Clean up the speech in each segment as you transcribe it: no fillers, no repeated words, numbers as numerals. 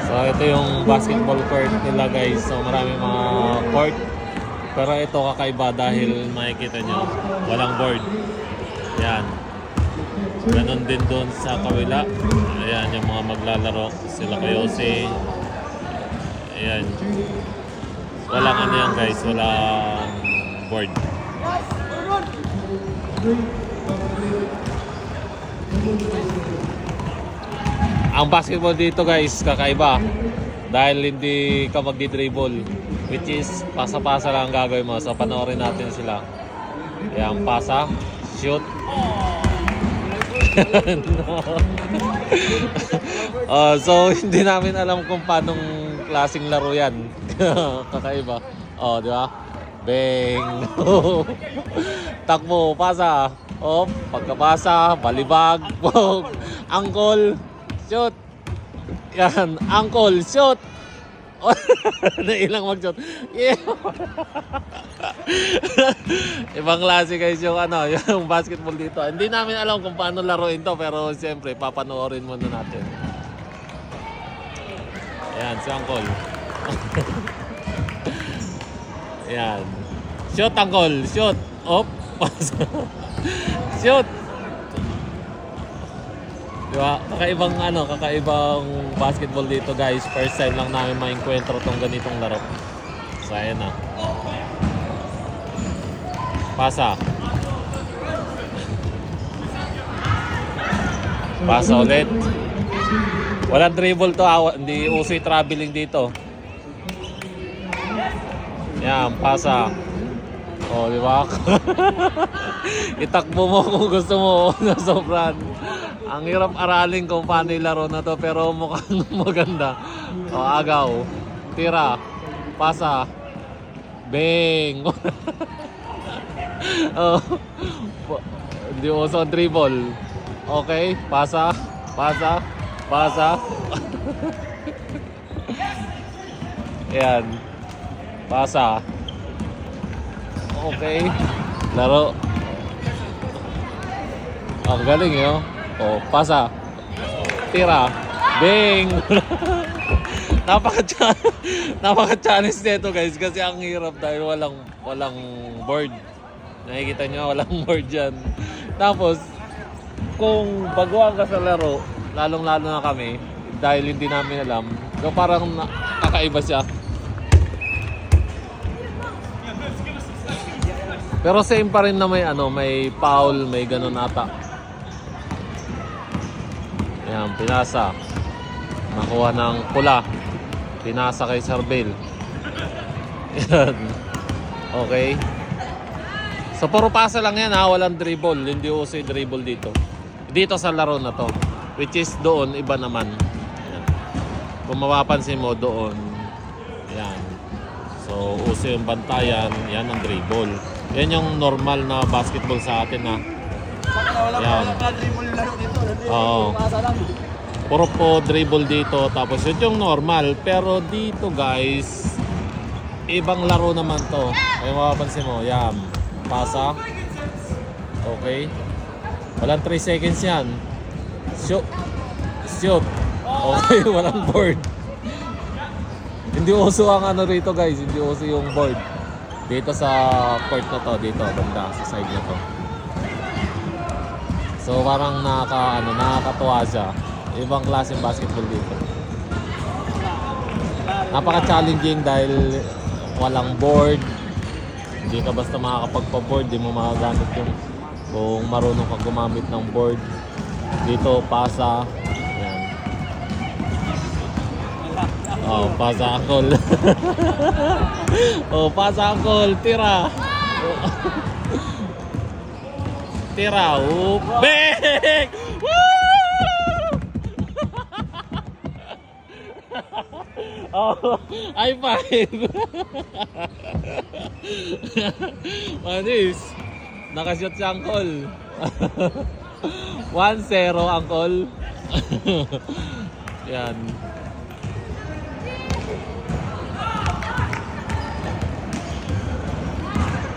So ito yung basketball court nila guys. So maraming mga court. Pero ito kakaiba dahil makikita nyo, walang board. Yan. Ganon din doon sa kawila. Ayan yung mga maglalaro. Sila Kayose. Ayan. Walang ano yan guys. Walang board. Ang basketball dito guys, kakaiba. Dahil hindi ka magdi-dribble. Which is, pasa-pasa lang ang gagawin mo. So, panoorin natin sila. Ayan, pasa. Shoot. So, hindi namin alam kung paanong klaseng laro yan. Kakaiba. Di ba? Bang! Takbo, pasa. Pagkapasa, balibag. Angkol. Shoot. Yan, angkol, shoot. Nailang mag-shoot. Yeah. Ibang klase guys yung yung basketball dito. Hindi namin alam kung paano laruin to, pero siyempre papanoorin muna natin. Ayan, si angkol. Ayan. Shoot, angkol, shoot. Shoot. Diba? Kakaibang basketball dito guys. First time lang namin ma-encuentro tong ganitong laro. So ayan na. Pasa. Pasa ulit. Walang dribble to. Hindi uso yung traveling dito. Yan, pasa. Diba? Itakbo mo kung gusto mo na sobran. Ang hirap aralin kung paano ilaro na to, pero mukhang maganda. Agaw. Tira. Pasa. Bang! Hindi uso dribble. Okay. Pasa. Pasa. Pasa. Ayan. Pasa. Okay. Laro. Ang galing yun. Pasa. Tira. Bang! Napaka-challenge nito guys kasi ang hirap dahil walang board. Nakikita nyo, walang board dyan. Tapos, kung baguhan ka sa laro, lalong-lalo na kami, dahil hindi namin alam, so parang kakaiba siya. Pero same pa rin na may foul, may ganun ata. Ayan, pinasa. Nakuha ng pula. Pinasa kay Sarbel. Ayan. Okay. So, puro pasa lang yan ha. Walang dribble. Hindi uso yung dribble dito. Dito sa laro na to. Which is doon, iba naman. Ayan. Kung mapapansin mo doon. Ayan. So, uso yung bantayan. Yan ang dribble. Yan yung normal na basketball sa atin ha. Yan. Oo. Puro po dribble dito. Tapos yun yung normal. Pero dito guys, ibang laro naman to. Kaya mapapansin mo. Yan. Pasa. Okay. Walang 3 seconds yan. Shoot. Shoot. Okay. Walang board. Hindi uso ang rito guys. Hindi uso yung board. Dito sa court na to. Dito. Banda. Sa side na to. So parang nakakatuwa siya. Ibang klaseng basketball dito. Napaka-challenging dahil walang board. Hindi ka basta makakapagpa-board, di mo magagamit yung kung marunong ka gumamit ng board. Dito, pasa. Ayan. Pasa angkol. Pasa angkol. Tira. Tira. Bang! Woo! High five! Manis, nakashoot si Angkol. 1-0 Angkol. Yan.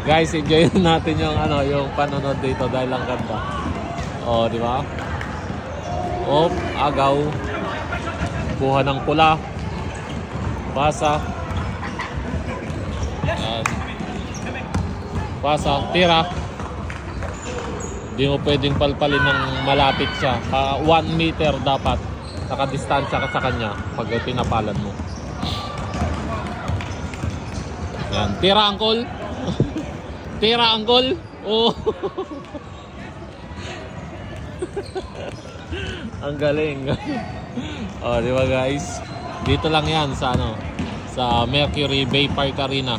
Guys, enjoy natin yung yung panonood dito dahil ang ganda. Di ba? Agaw. Kuha ng pula. Pasa. Yan. Pasa. Tira. Hindi mo pwedeng palpalin ng malapit siya. 1 meter dapat. Nakadistansya ka sa kanya pag pinapalan mo. Yan. Tira, angkol. Tira, angkol. Oh. Ang galing. Oh, di ba guys? Dito lang 'yan sa sa Mercury Bay Park Arena.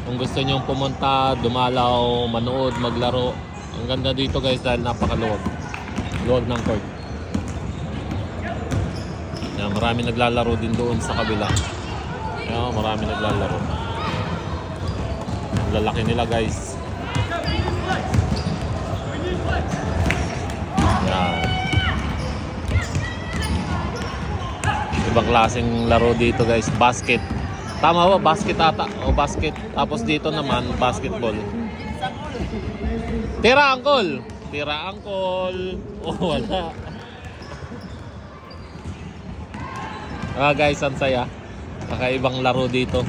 Kung gusto niyo pumunta, dumalaw, manood, maglaro. Ang ganda dito guys dahil napakaluwag. Luwag ng court. Yan, marami naglalaro din doon sa kabila. Yan, marami naglalaro. Ang lalaki nila guys. Yan. Ibang klaseng laro dito guys. Basket. Tama ba? Basket ata. O basket. Tapos dito naman, basketball. Tira, angkol! Tira, angkol! Oh, wala. Guys, ang saya. Kakaibang laro dito.